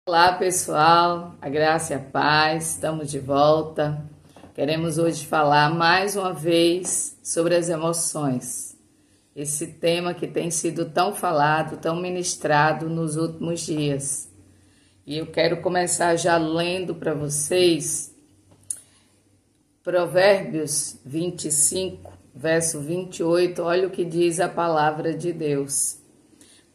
Olá pessoal, a graça e a paz, estamos de volta. Queremos hoje falar mais uma vez sobre as emoções. Esse tema que tem sido tão falado, tão ministrado nos últimos dias. E eu quero começar já lendo para vocês Provérbios 25, verso 28. Olha o que diz a palavra de Deus.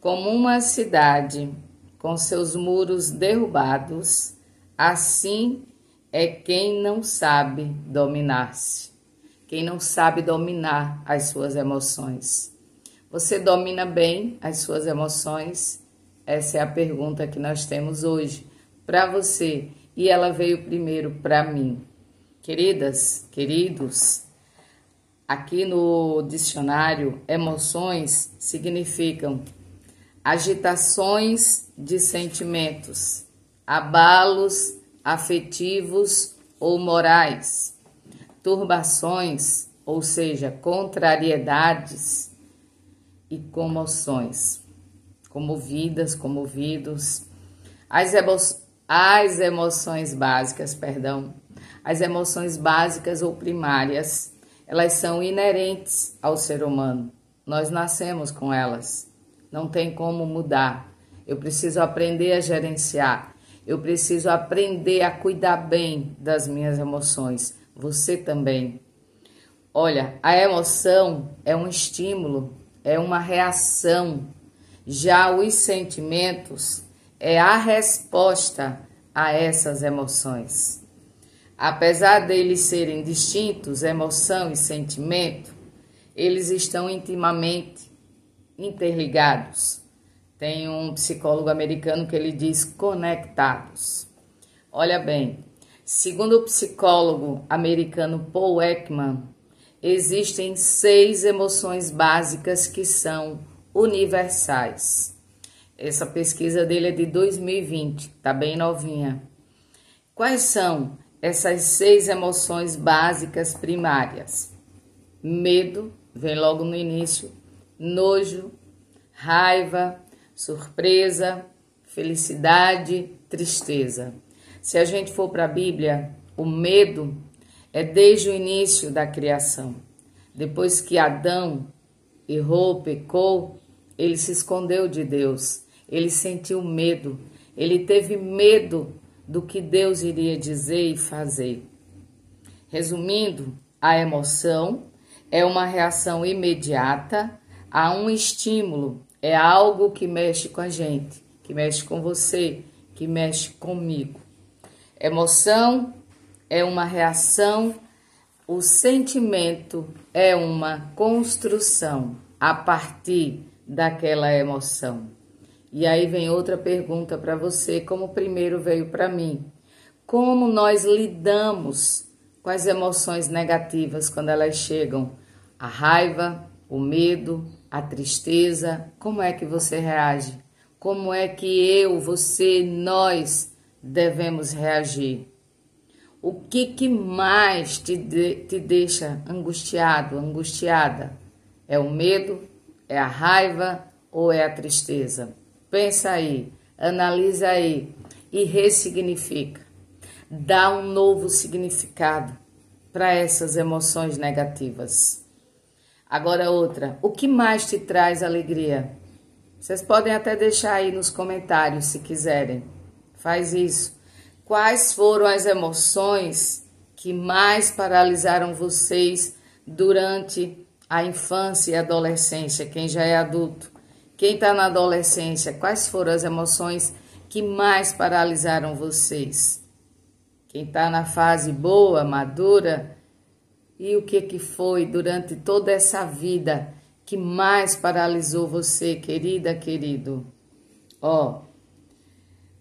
Como uma cidade com seus muros derrubados, assim é quem não sabe dominar-se, quem não sabe dominar as suas emoções. Você domina bem as suas emoções? Essa é a pergunta que nós temos hoje para você, e ela veio primeiro para mim. Queridas, queridos, aqui no dicionário, emoções significam agitações de sentimentos, abalos afetivos ou morais, turbações, ou seja, contrariedades e comoções, comovidas, comovidos. As emoções básicas, as emoções básicas ou primárias, elas são inerentes ao ser humano. Nós nascemos com elas. Não tem como mudar. Eu preciso aprender a gerenciar. Eu preciso aprender a cuidar bem das minhas emoções. Você também. Olha, a emoção é um estímulo, é uma reação. Já os sentimentos é a resposta a essas emoções. Apesar deles serem distintos, emoção e sentimento, eles estão intimamente interligados. Tem um psicólogo americano que ele diz conectados. Olha bem, segundo o psicólogo americano Paul Ekman, existem 6 emoções básicas que são universais. Essa pesquisa dele é de 2020, tá bem novinha. Quais são essas 6 emoções básicas primárias? Medo, vem logo no início. Nojo, raiva, surpresa, felicidade, tristeza. Se a gente for para a Bíblia, o medo é desde o início da criação. Depois que Adão errou, pecou, ele se escondeu de Deus. Ele sentiu medo. Ele teve medo do que Deus iria dizer e fazer. Resumindo, a emoção é uma reação imediata a um estímulo, é algo que mexe com a gente, que mexe com você, que mexe comigo. Emoção é uma reação, o sentimento é uma construção a partir daquela emoção. E aí vem outra pergunta para você, como primeiro veio para mim. Como nós lidamos com as emoções negativas quando elas chegam? A raiva, o medo, a tristeza, como é que você reage? Como é que eu, você, nós devemos reagir? O que mais te deixa angustiado, angustiada? É o medo? É a raiva ou é a tristeza? Pensa aí, analisa aí e ressignifica. Dá um novo significado para essas emoções negativas. Agora outra, o que mais te traz alegria? Vocês podem até deixar aí nos comentários se quiserem. Faz isso. Quais foram as emoções que mais paralisaram vocês durante a infância e adolescência? Quem já é adulto? Quem está na adolescência? Quais foram as emoções que mais paralisaram vocês? Quem está na fase boa, madura? E o que foi durante toda essa vida que mais paralisou você, querida, querido?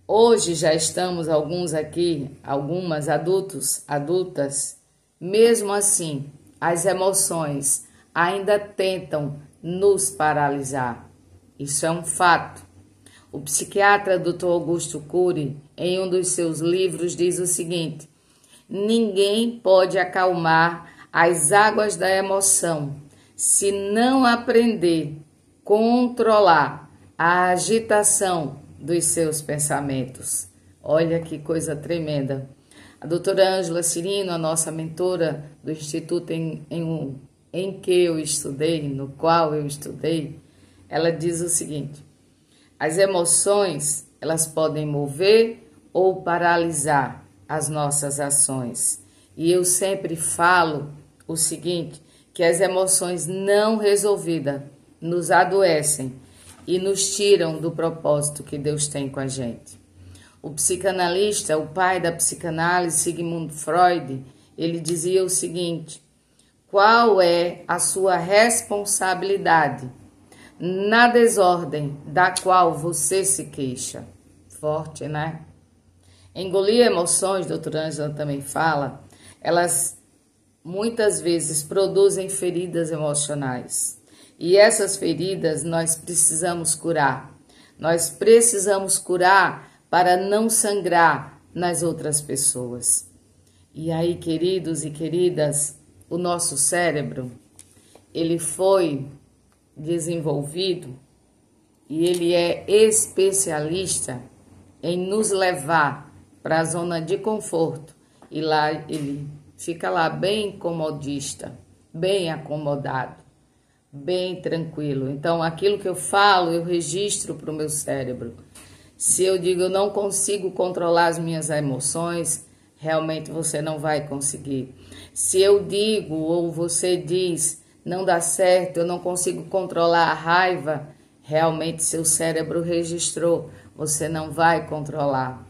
Hoje já estamos alguns aqui, algumas adultas, mesmo assim, as emoções ainda tentam nos paralisar. Isso é um fato. O psiquiatra Dr. Augusto Cury, em um dos seus livros, diz o seguinte: ninguém pode acalmar as águas da emoção se não aprender a controlar a agitação dos seus pensamentos. Olha que coisa tremenda. A doutora Ângela Cirino, a nossa mentora do instituto em que eu estudei, no qual eu estudei, ela diz o seguinte: as emoções, elas podem mover ou paralisar as nossas ações. E eu sempre falo o seguinte, que as emoções não resolvidas nos adoecem e nos tiram do propósito que Deus tem com a gente. O psicanalista, o pai da psicanálise, Sigmund Freud, ele dizia o seguinte: qual é a sua responsabilidade na desordem da qual você se queixa? Forte, né? Engolir emoções, doutora Ângela também fala, elas muitas vezes produzem feridas emocionais. E essas feridas nós precisamos curar. Nós precisamos curar para não sangrar nas outras pessoas. E aí, queridos e queridas, o nosso cérebro, ele foi desenvolvido e ele é especialista em nos levar para a zona de conforto. E lá ele fica lá bem comodista, bem acomodado, bem tranquilo. Então, aquilo que eu falo, eu registro para o meu cérebro. Se eu digo eu não consigo controlar as minhas emoções, realmente você não vai conseguir. Se eu digo ou você diz não dá certo, eu não consigo controlar a raiva, realmente seu cérebro registrou, você não vai controlar.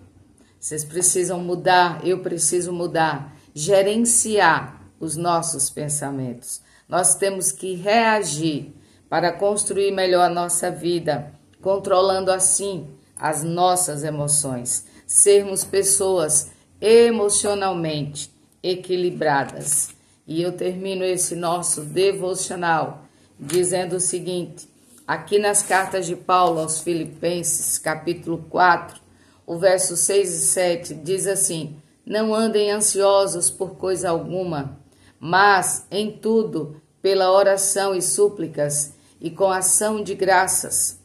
Vocês precisam mudar, eu preciso mudar, gerenciar os nossos pensamentos. Nós temos que reagir para construir melhor a nossa vida, controlando assim as nossas emoções, sermos pessoas emocionalmente equilibradas. E eu termino esse nosso devocional dizendo o seguinte, aqui nas cartas de Paulo aos Filipenses, capítulo 4, o verso 6 e 7, diz assim: não andem ansiosos por coisa alguma, mas em tudo, pela oração e súplicas e com ação de graças.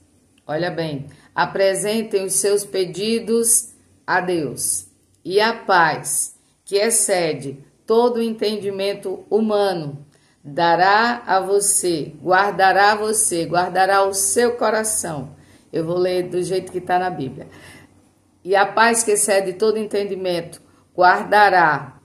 Olha bem, apresentem os seus pedidos a Deus, e a paz, que excede todo o entendimento humano, guardará o seu coração. Eu vou ler do jeito que está na Bíblia. E a paz que excede todo entendimento, guardará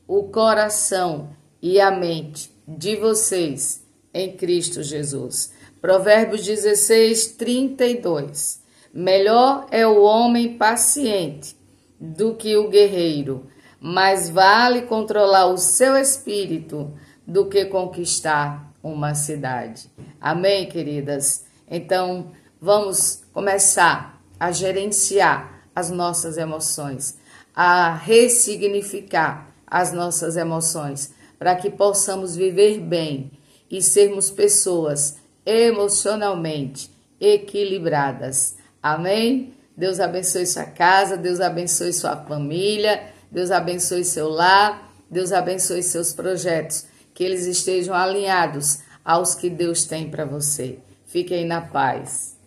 o coração e a mente de vocês em Cristo Jesus. Provérbios 16, 32. Melhor é o homem paciente do que o guerreiro, mais vale controlar o seu espírito do que conquistar uma cidade. Amém, queridas? Então, vamos começar a gerenciar as nossas emoções, a ressignificar as nossas emoções, para que possamos viver bem e sermos pessoas emocionalmente equilibradas. Amém? Deus abençoe sua casa, Deus abençoe sua família, Deus abençoe seu lar, Deus abençoe seus projetos, que eles estejam alinhados aos que Deus tem para você. Fiquem na paz.